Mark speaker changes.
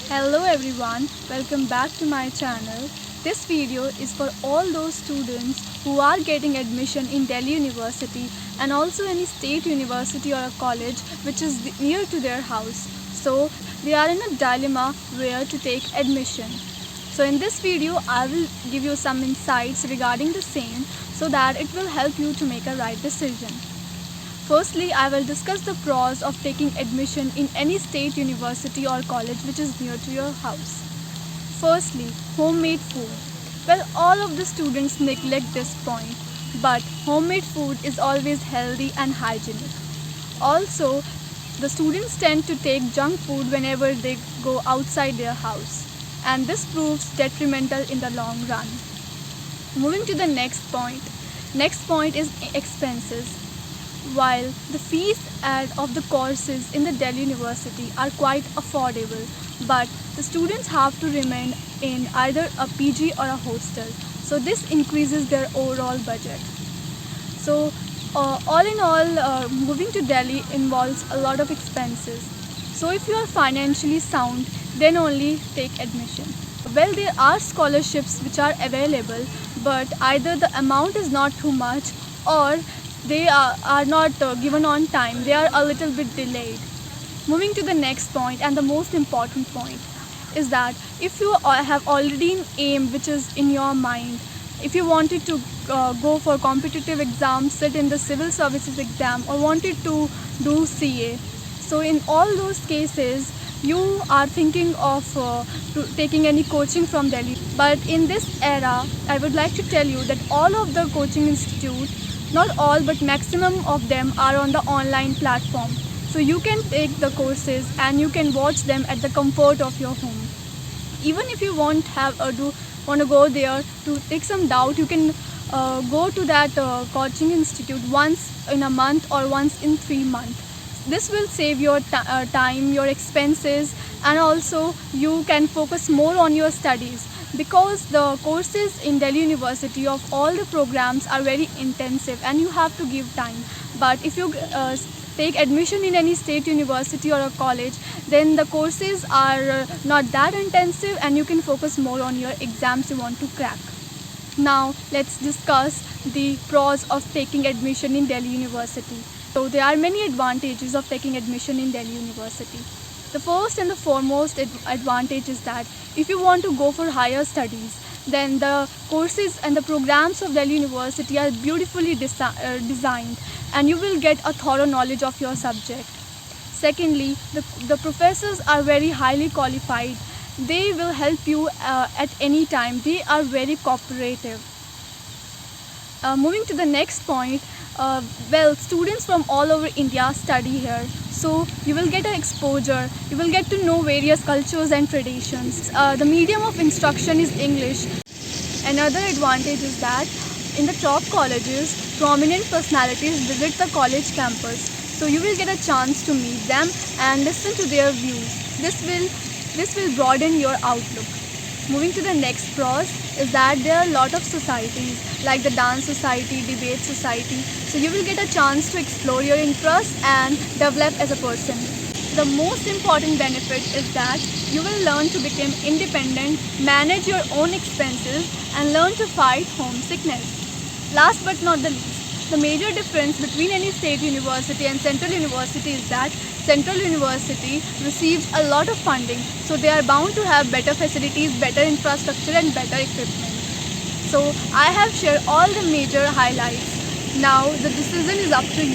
Speaker 1: Hello everyone, welcome back to my channel. This video is for all those students who are getting admission in Delhi University and also any state university or a college which is near to their house. So they are in a dilemma where to take admission. So in this video I will give you some insights regarding the same so that it will help you to make a right decision. Firstly, I will discuss the pros of taking admission in any state university or college which is near to your house. Firstly, homemade food. Well, all of the students neglect this point, but homemade food is always healthy and hygienic. Also, the students tend to take junk food whenever they go outside their house, and this proves detrimental in the long run. Moving to the next point. Next point is expenses. While the fees of the courses in the Delhi University are quite affordable, but the students have to remain in either a PG or a hostel. So this increases their overall budget. So all in all, moving to Delhi involves a lot of expenses. So if you are financially sound, then only take admission. Well, there are scholarships which are available, but either the amount is not too much or they are not given on time. They are a little bit delayed. Moving to the next point and the most important point is that if you have already an aim which is in your mind, if you wanted to go for competitive exams, sit in the civil services exam or wanted to do CA, so in all those cases you are thinking of taking any coaching from Delhi. But in this era, I would like to tell you that all of the coaching institutes, not all but maximum of them, are on the online platform. So you can take the courses and you can watch them at the comfort of your home. Even if you want to go there to take some doubt, you can go to that coaching institute once in a month or once in 3 months. This will save your time, your expenses, and also you can focus more on your studies, because the courses in Delhi University of all the programs are very intensive and you have to give time. But if you take admission in any state university or a college, then the courses are not that intensive and you can focus more on your exams you want to crack. Now let's discuss the pros of taking admission in Delhi University. So there are many advantages of taking admission in Delhi University. The first and the foremost advantage is that if you want to go for higher studies, then the courses and the programs of Delhi University are beautifully designed and you will get a thorough knowledge of your subject. Secondly, the professors are very highly qualified. They will help you at any time. They are very cooperative. Moving to the next point, well, students from all over India study here. So you will get an exposure, you will get to know various cultures and traditions. The medium of instruction is English. Another advantage is that in the top colleges, prominent personalities visit the college campus. So you will get a chance to meet them and listen to their views. This will broaden your outlook. Moving to the next pros is that there are a lot of societies like the dance society, debate society. So you will get a chance to explore your interests and develop as a person. The most important benefit is that you will learn to become independent, manage your own expenses, and learn to fight homesickness. Last but not the least, the major difference between any state university and central university is that Central University receives a lot of funding, so they are bound to have better facilities, better infrastructure and better equipment. So I have shared all the major highlights. Now the decision is up to you.